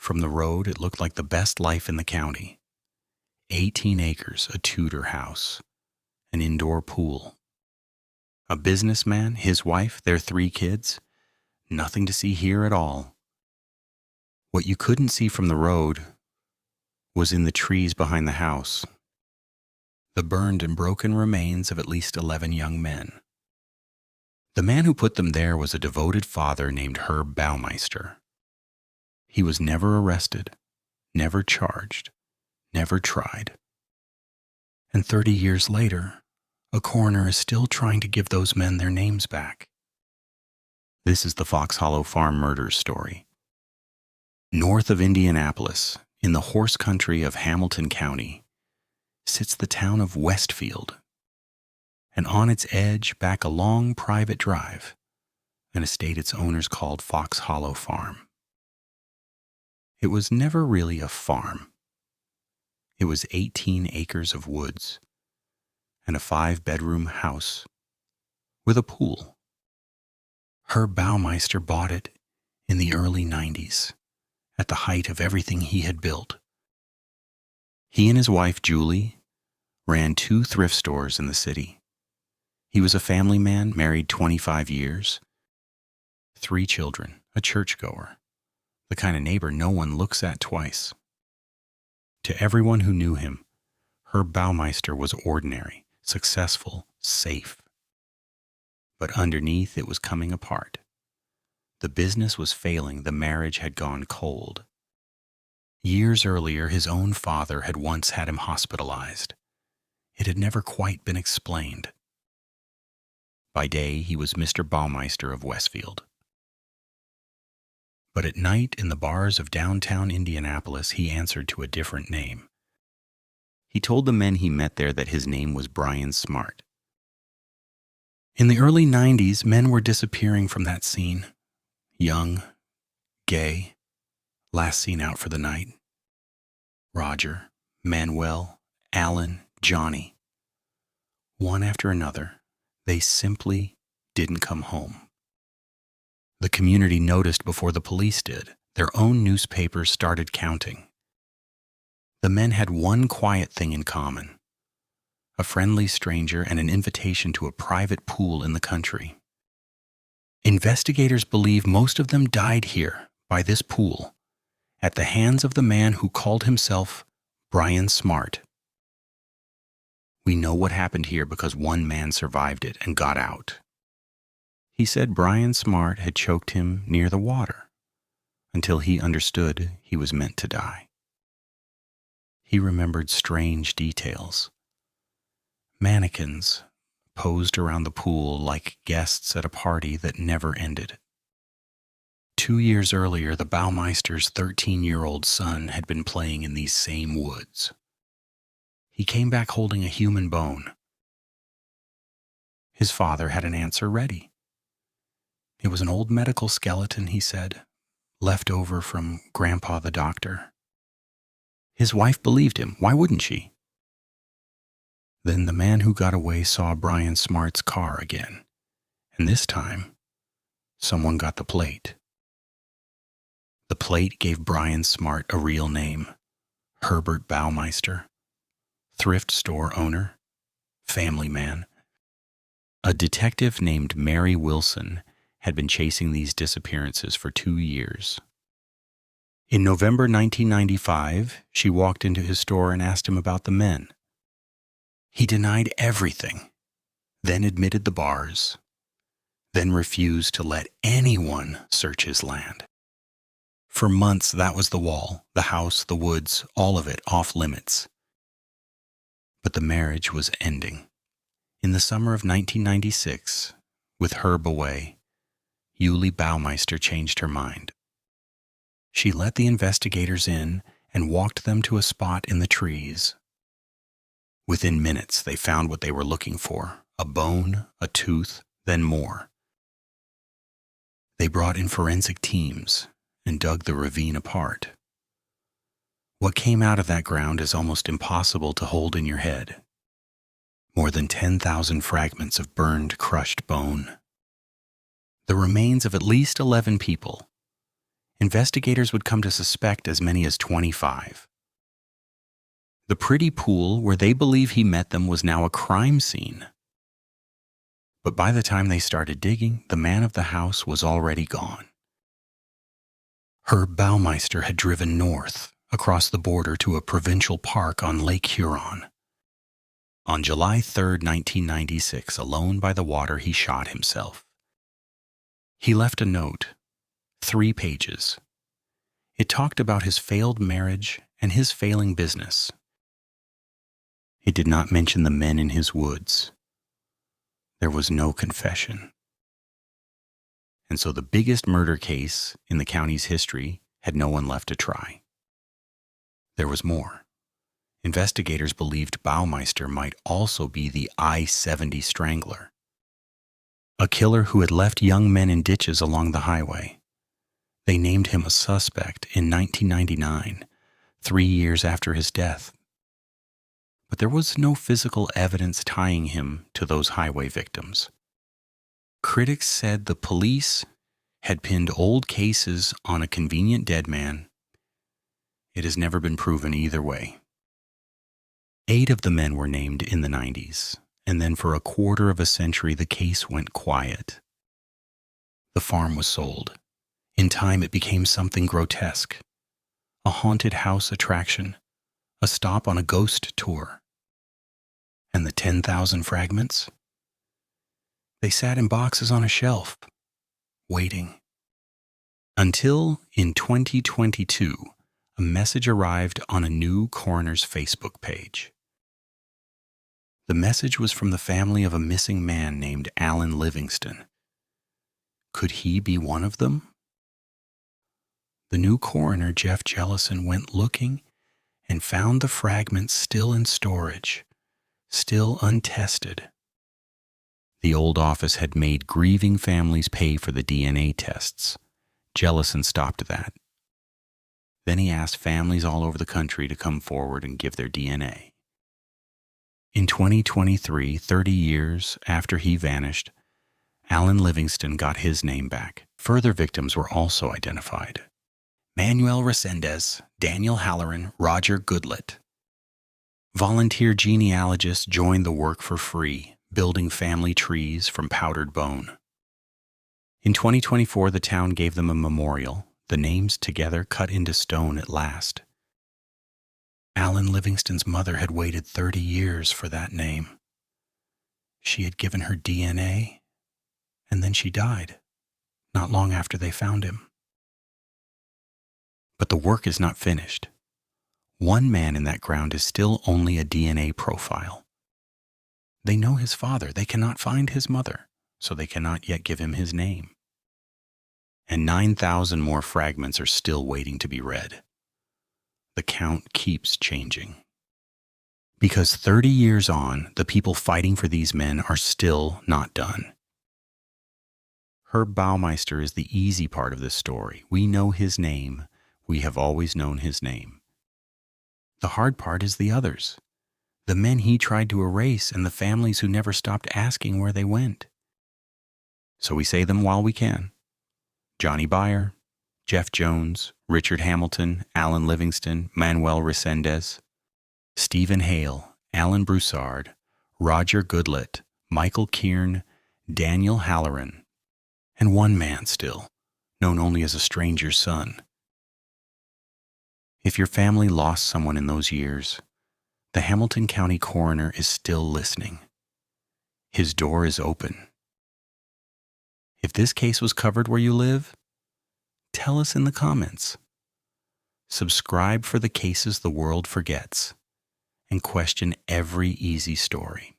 From the road, it looked like the best life in the county. 18 acres, a Tudor house, an indoor pool. A businessman, his wife, their 3 kids. Nothing to see here at all. What you couldn't see from the road was in the trees behind the house. The burned and broken remains of at least 11 young men. The man who put them there was a devoted father named Herb Baumeister. He was never arrested, never charged, never tried. And 30 years later, a coroner is still trying to give those men their names back. This is the Fox Hollow Farm murders story. North of Indianapolis, in the horse country of Hamilton County, sits the town of Westfield, and on its edge, back a long private drive, an estate its owners called Fox Hollow Farm. It was never really a farm. It was 18 acres of woods and a 5-bedroom house with a pool. Herb Baumeister bought it in the early 90s, at the height of everything he had built. He and his wife, Julie, ran 2 thrift stores in the city. He was a family man, married 25 years, 3 children, a churchgoer, the kind of neighbor no one looks at twice. To everyone who knew him, Herb Baumeister was ordinary, successful, safe. But underneath, it was coming apart. The business was failing, the marriage had gone cold. Years earlier, his own father had once had him hospitalized. It had never quite been explained. By day, he was Mr. Baumeister of Westfield. But at night, in the bars of downtown Indianapolis, he answered to a different name. He told the men he met there that his name was Brian Smart. In the early 90s, men were disappearing from that scene. Young, gay, last seen out for the night. Roger, Manuel, Alan, Johnny. One after another, they simply didn't come home. The community noticed before the police did. Their own newspapers started counting. The men had one quiet thing in common: a friendly stranger and an invitation to a private pool in the country. Investigators believe most of them died here, by this pool, at the hands of the man who called himself Brian Smart. We know what happened here because one man survived it and got out. He said Brian Smart had choked him near the water until he understood he was meant to die. He remembered strange details. Mannequins posed around the pool like guests at a party that never ended. 2 years earlier, the Baumeister's 13-year-old son had been playing in these same woods. He came back holding a human bone. His father had an answer ready. It was an old medical skeleton, he said, left over from Grandpa the doctor. His wife believed him. Why wouldn't she? Then the man who got away saw Brian Smart's car again, and this time, someone got the plate. The plate gave Brian Smart a real name: Herbert Baumeister, thrift store owner, family man. A detective named Mary Wilson had been chasing these disappearances for 2 years. In November 1995, she walked into his store and asked him about the men. He denied everything, then admitted the bars, then refused to let anyone search his land. For months, that was the wall, the house, the woods, all of it off limits. But the marriage was ending. In the summer of 1996, with Herb away, Julie Baumeister changed her mind. She let the investigators in and walked them to a spot in the trees. Within minutes, they found what they were looking for: a bone, a tooth, then more. They brought in forensic teams and dug the ravine apart. What came out of that ground is almost impossible to hold in your head. More than 10,000 fragments of burned, crushed bone. The remains of at least 11 people, investigators would come to suspect as many as 25. The pretty pool where they believe he met them was now a crime scene. But by the time they started digging, the man of the house was already gone. Herb Baumeister had driven north, across the border to a provincial park on Lake Huron. On July 3, 1996, alone by the water, he shot himself. He left a note, 3 pages. It talked about his failed marriage and his failing business. It did not mention the men in his woods. There was no confession. And so the biggest murder case in the county's history had no one left to try. There was more. Investigators believed Baumeister might also be the I-70 strangler, a killer who had left young men in ditches along the highway. They named him a suspect in 1999, 3 years after his death. But there was no physical evidence tying him to those highway victims. Critics said the police had pinned old cases on a convenient dead man. It has never been proven either way. 8 of the men were named in the 90s, and then for a quarter of a century the case went quiet. The farm was sold. In time it became something grotesque. A haunted house attraction, a stop on a ghost tour. And the 10,000 fragments? They sat in boxes on a shelf, waiting. Until, in 2022, a message arrived on a new coroner's Facebook page. The message was from the family of a missing man named Alan Livingston. Could he be one of them? The new coroner, Jeff Jellison, went looking and found the fragments still in storage, still untested. The old office had made grieving families pay for the DNA tests. Jellison stopped that. Then he asked families all over the country to come forward and give their DNA. In 2023, 30 years after he vanished, Alan Livingston got his name back. Further victims were also identified. Manuel Resendez, Daniel Halloran, Roger Goodlett. Volunteer genealogists joined the work for free, building family trees from powdered bone. In 2024, the town gave them a memorial, the names together cut into stone at last. Alan Livingston's mother had waited 30 years for that name. She had given her DNA, and then she died, not long after they found him. But the work is not finished. One man in that ground is still only a DNA profile. They know his father. They cannot find his mother, so they cannot yet give him his name. And 9,000 more fragments are still waiting to be read. The count keeps changing. Because 30 years on, the people fighting for these men are still not done. Herb Baumeister is the easy part of this story. We know his name. We have always known his name. The hard part is the others. The men he tried to erase and the families who never stopped asking where they went. So we say them while we can. Johnny Byer, Jeff Jones, Richard Hamilton, Alan Livingston, Manuel Resendez, Stephen Hale, Alan Broussard, Roger Goodlett, Michael Kieran, Daniel Halloran, and one man still, known only as a stranger's son. If your family lost someone in those years, the Hamilton County coroner is still listening. His door is open. If this case was covered where you live, tell us in the comments. Subscribe for the cases the world forgets, and question every easy story.